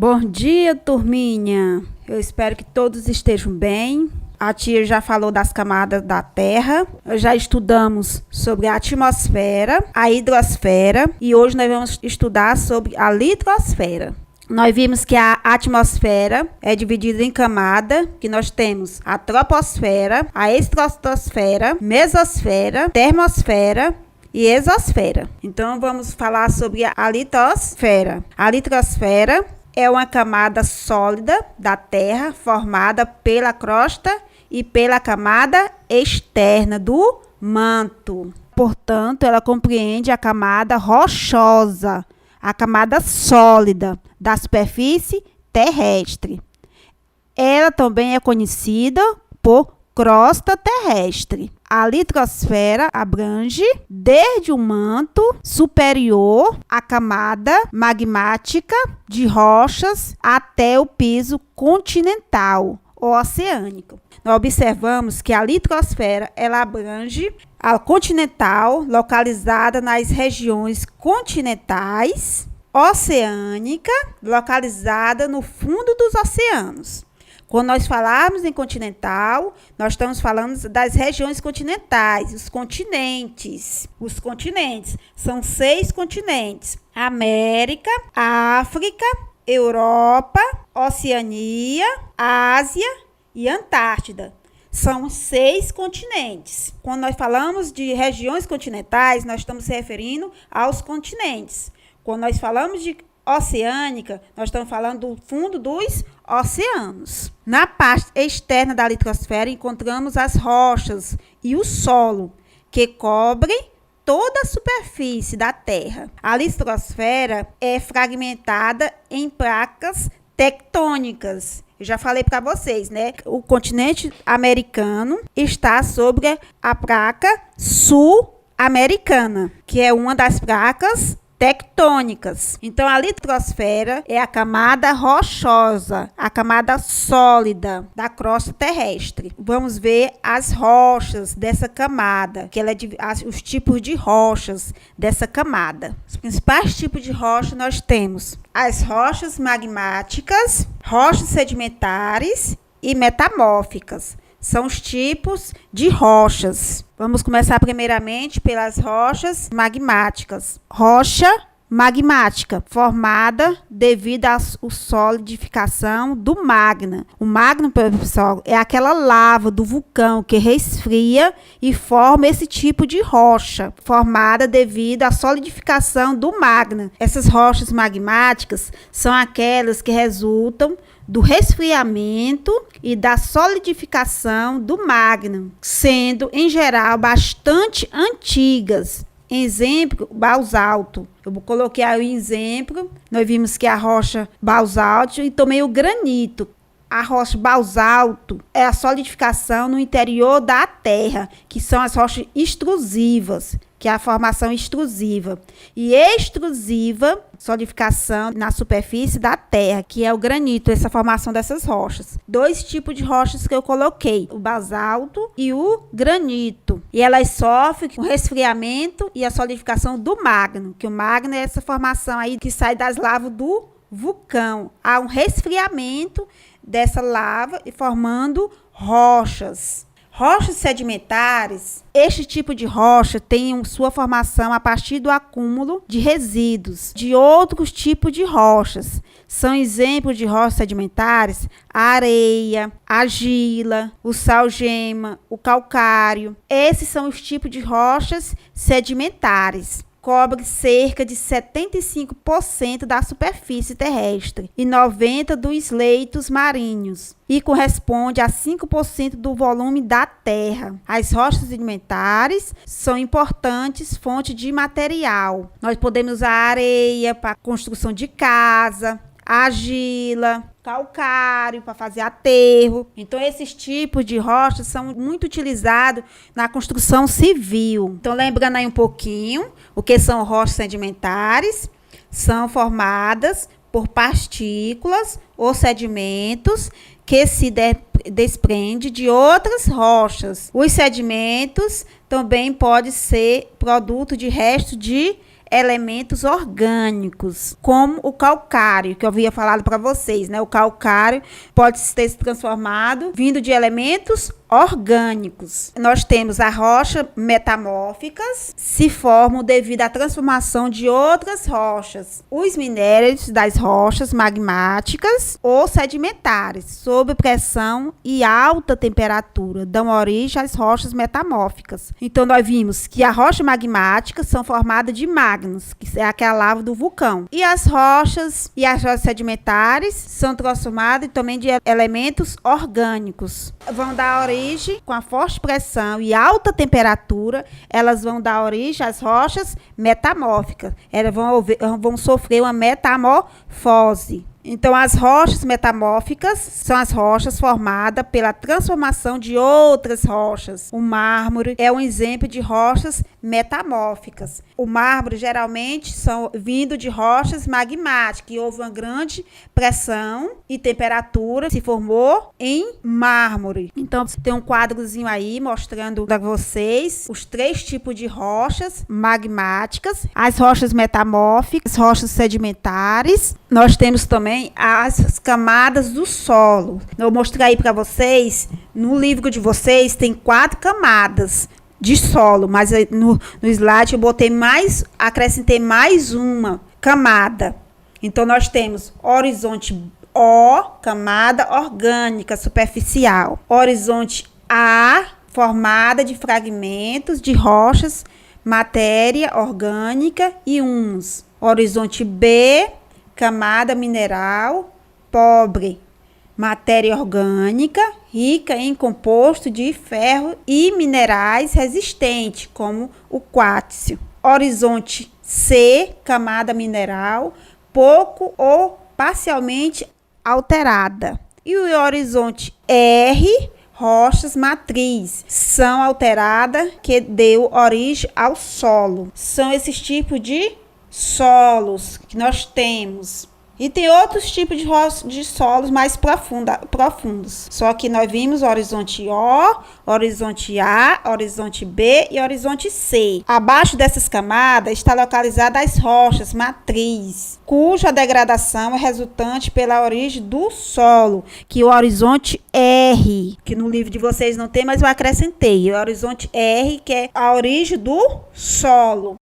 Bom dia, turminha. Eu espero que todos estejam bem. A tia já falou das camadas da Terra. Já estudamos sobre a atmosfera, a hidrosfera e hoje nós vamos estudar sobre a litosfera. Nós vimos que a atmosfera é dividida em camada, que nós temos a troposfera, a estratosfera, mesosfera, termosfera e exosfera. Então vamos falar sobre a litosfera. A litosfera é uma camada sólida da Terra formada pela crosta e pela camada externa do manto. Portanto, ela compreende a camada rochosa, a camada sólida da superfície terrestre. Ela também é conhecida por crosta terrestre. A litosfera abrange desde o manto superior, a camada magmática de rochas, até o piso continental ou oceânico. Nós observamos que a litosfera ela abrange a continental, localizada nas regiões continentais, oceânica, localizada no fundo dos oceanos. Quando nós falarmos em continental, nós estamos falando das regiões continentais, os continentes. Os continentes são 6 continentes: América, África, Europa, Oceania, Ásia e Antártida. São 6 continentes. Quando nós falamos de regiões continentais, nós estamos se referindo aos continentes. Quando nós falamos de oceânica, nós estamos falando do fundo dos oceanos. Na parte externa da litosfera encontramos as rochas e o solo, que cobrem toda a superfície da Terra. A litosfera é fragmentada em placas tectônicas. Eu já falei para vocês, né? O continente americano está sobre a placa sul-americana, que é uma das placas tectônicas. Então, a litosfera é a camada rochosa, a camada sólida da crosta terrestre. Vamos ver as rochas dessa camada, que ela é os tipos de rochas dessa camada. Os principais tipos de rocha nós temos as rochas magmáticas, rochas sedimentares e metamórficas. São os tipos de rochas. Vamos começar primeiramente pelas rochas magmáticas. Rocha magmática, formada devido à solidificação do magma. O magma, pessoal, é aquela lava do vulcão que resfria e forma esse tipo de rocha, formada devido à solidificação do magma. Essas rochas magmáticas são aquelas que resultam do resfriamento e da solidificação do magma, sendo, em geral, bastante antigas. Exemplo, basalto. Eu coloquei aí o exemplo. Nós vimos que a rocha basalto e também o granito. A rocha basalto é a solidificação no interior da Terra, que são as rochas extrusivas, que é a formação extrusiva. E extrusiva, solidificação na superfície da Terra, que é o granito, essa formação dessas rochas. 2 tipos de rochas que eu coloquei, o basalto e o granito. E elas sofrem o resfriamento e a solidificação do magma, que o magma é essa formação aí que sai das lavas do vulcão. Há um resfriamento dessa lava e formando rochas. Rochas sedimentares, este tipo de rocha tem sua formação a partir do acúmulo de resíduos de outros tipos de rochas. São exemplos de rochas sedimentares a areia, a argila, o salgema, o calcário. Esses são os tipos de rochas sedimentares. Cobre cerca de 75% da superfície terrestre e 90% dos leitos marinhos e corresponde a 5% do volume da Terra. As rochas sedimentares são importantes fontes de material. Nós podemos usar areia para construção de casa, argila, calcário para fazer aterro. Então, esses tipos de rochas são muito utilizados na construção civil. Então, lembrando aí um pouquinho, o que são rochas sedimentares? São formadas por partículas ou sedimentos que se desprende de outras rochas. Os sedimentos também podem ser produto de restos de elementos orgânicos, como o calcário, que eu havia falado para vocês, né? O calcário pode ter se transformado vindo de elementos orgânicos. Nós temos a rocha metamórficas, se formam devido à transformação de outras rochas. Os minérios das rochas magmáticas ou sedimentares, sob pressão e alta temperatura, dão origem às rochas metamórficas. Então, nós vimos que a rocha magmática são formadas de magmas, que é aquela lava do vulcão. E as rochas sedimentares são transformadas também de elementos orgânicos. Vão dar origem, com a forte pressão e alta temperatura, elas vão dar origem às rochas metamórficas. Elas vão sofrer uma metamorfose. Então, as rochas metamórficas são as rochas formadas pela transformação de outras rochas. O mármore é um exemplo de rochas metamórficas. O mármore geralmente são vindo de rochas magmáticas, que houve uma grande pressão e temperatura, se formou em mármore. Então, tem um quadrozinho aí mostrando para vocês os 3 tipos de rochas magmáticas, as rochas metamórficas, as rochas sedimentares. Nós temos também as camadas do solo. Eu mostrei aí para vocês, no livro de vocês tem 4 camadas de solo, mas no slide eu acrescentei mais uma camada. Então, nós temos horizonte O, camada orgânica superficial. Horizonte A, formada de fragmentos de rochas, matéria orgânica e humus. Horizonte B, camada mineral pobre, matéria orgânica rica em composto de ferro e minerais resistentes, como o quartzo. Horizonte C, camada mineral pouco ou parcialmente alterada. E o horizonte R, rochas matriz, são alteradas que deu origem ao solo. São esses tipos de solos que nós temos. E tem outros tipos de solos mais profundos. Só que nós vimos horizonte O, horizonte A, horizonte B e horizonte C. Abaixo dessas camadas está localizada as rochas matriz, cuja degradação é resultante pela origem do solo, que é o horizonte R, que no livro de vocês não tem, mas eu acrescentei. O horizonte R, que é a origem do solo.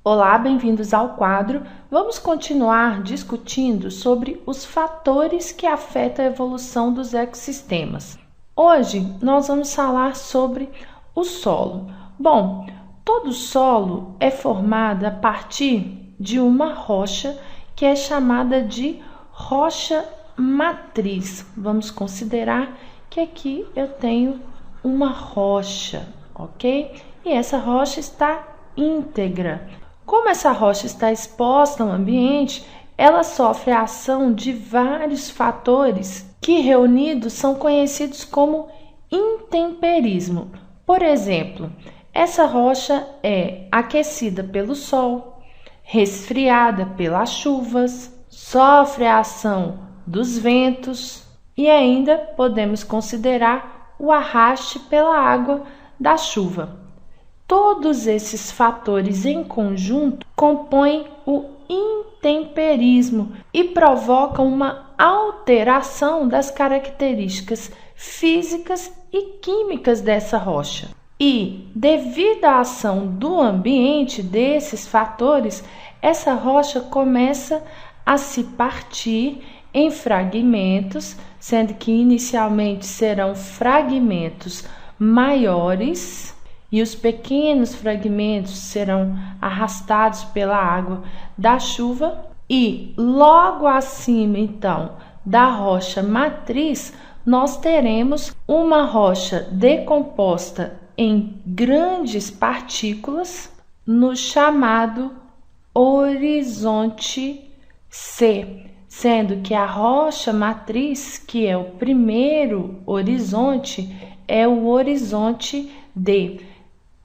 Olá, bem-vindos ao quadro. Vamos continuar discutindo sobre os fatores que afetam a evolução dos ecossistemas. Hoje nós vamos falar sobre o solo. Bom, todo solo é formado a partir de uma rocha que é chamada de rocha matriz. Vamos considerar que aqui eu tenho uma rocha, ok? E essa rocha está íntegra. Como essa rocha está exposta ao ambiente, ela sofre a ação de vários fatores que, reunidos, são conhecidos como intemperismo. Por exemplo, essa rocha é aquecida pelo sol, resfriada pelas chuvas, sofre a ação dos ventos e ainda podemos considerar o arraste pela água da chuva. Todos esses fatores em conjunto compõem o intemperismo e provocam uma alteração das características físicas e químicas dessa rocha. E, devido à ação do ambiente desses fatores, essa rocha começa a se partir em fragmentos, sendo que inicialmente serão fragmentos maiores, e os pequenos fragmentos serão arrastados pela água da chuva e logo acima, então, da rocha matriz, nós teremos uma rocha decomposta em grandes partículas no chamado horizonte C, sendo que a rocha matriz, que é o primeiro horizonte, é o horizonte D.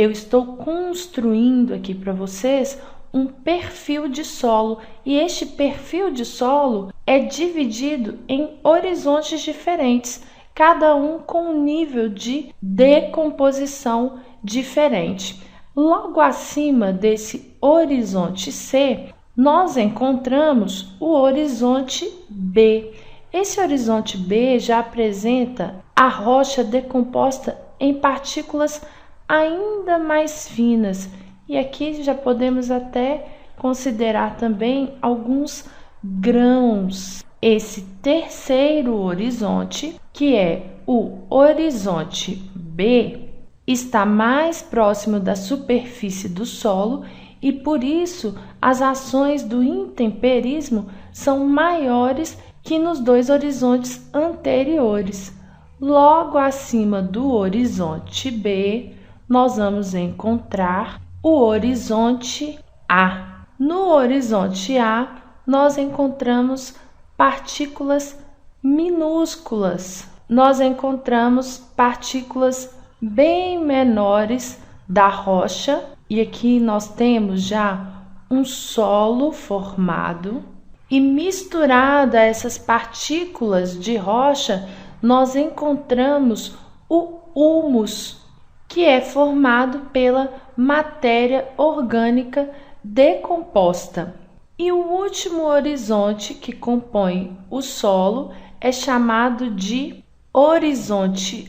Eu estou construindo aqui para vocês um perfil de solo e este perfil de solo é dividido em horizontes diferentes, cada um com um nível de decomposição diferente. Logo acima desse horizonte C, nós encontramos o horizonte B. Esse horizonte B já apresenta a rocha decomposta em partículas ainda mais finas. E aqui já podemos até considerar também alguns grãos. Esse terceiro horizonte, que é o horizonte B, está mais próximo da superfície do solo e por isso as ações do intemperismo são maiores que nos dois horizontes anteriores. Logo acima do horizonte B, nós vamos encontrar o horizonte A. No horizonte A, nós encontramos partículas minúsculas. Nós encontramos partículas bem menores da rocha, e aqui nós temos já um solo formado, e misturada a essas partículas de rocha, nós encontramos o humus, que é formado pela matéria orgânica decomposta. E o último horizonte que compõe o solo é chamado de horizonte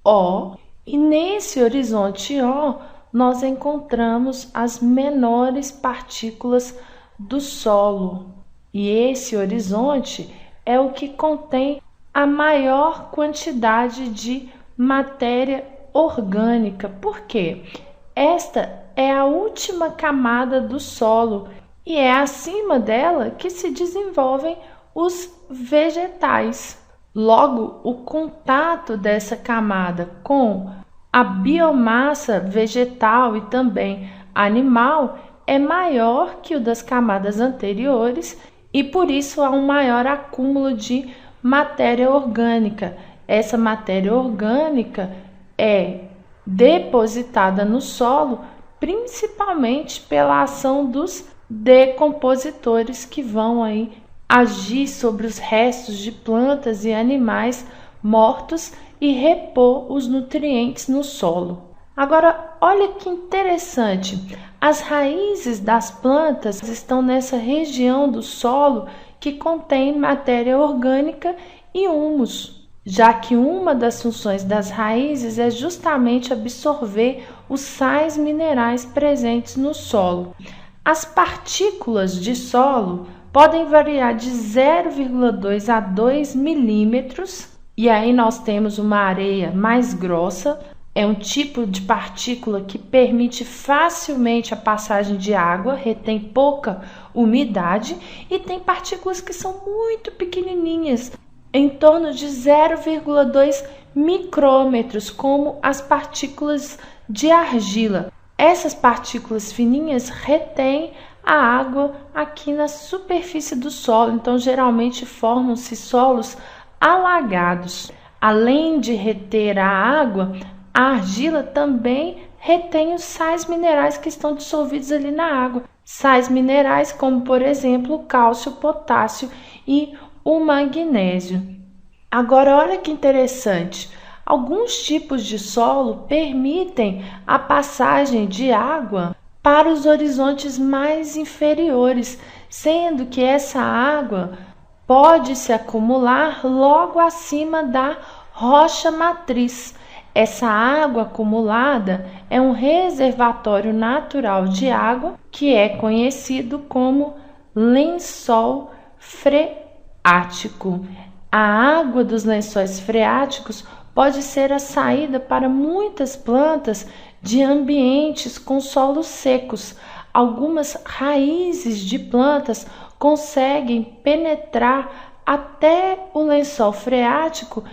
O, e nesse horizonte O nós encontramos as menores partículas do solo. E esse horizonte é o que contém a maior quantidade de matéria orgânica. Por quê? Esta é a última camada do solo e é acima dela que se desenvolvem os vegetais. Logo, o contato dessa camada com a biomassa vegetal e também animal é maior que o das camadas anteriores e por isso há um maior acúmulo de matéria orgânica. Essa matéria orgânica é depositada no solo principalmente pela ação dos decompositores que vão aí agir sobre os restos de plantas e animais mortos e repor os nutrientes no solo. Agora, olha que interessante, as raízes das plantas estão nessa região do solo que contém matéria orgânica e humus, já que uma das funções das raízes é justamente absorver os sais minerais presentes no solo. As partículas de solo podem variar de 0,2 a 2 milímetros, e aí nós temos uma areia mais grossa. É um tipo de partícula que permite facilmente a passagem de água, retém pouca umidade, e tem partículas que são muito pequenininhas, em torno de 0,2 micrômetros, como as partículas de argila. Essas partículas fininhas retêm a água aqui na superfície do solo, então geralmente formam-se solos alagados. Além de reter a água, a argila também retém os sais minerais que estão dissolvidos ali na água. Sais minerais como, por exemplo, o cálcio, o potássio e o magnésio. Agora, olha que interessante. Alguns tipos de solo permitem a passagem de água para os horizontes mais inferiores, sendo que essa água pode se acumular logo acima da rocha matriz. Essa água acumulada é um reservatório natural de água que é conhecido como lençol freático. A água dos lençóis freáticos pode ser a saída para muitas plantas de ambientes com solos secos. Algumas raízes de plantas conseguem penetrar até o lençol freático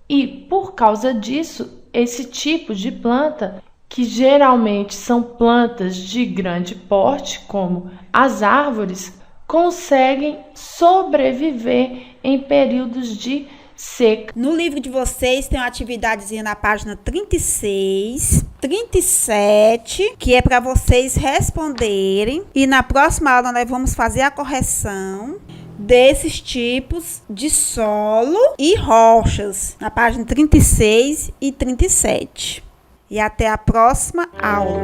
e, por causa disso, esse tipo de planta, que geralmente são plantas de grande porte, como as árvores, conseguem sobreviver em períodos de seca. No livro de vocês tem uma atividadezinha na página 36, 37, que é para vocês responderem. E na próxima aula nós vamos fazer a correção desses tipos de solo e rochas, na página 36 e 37. e até a próxima aula.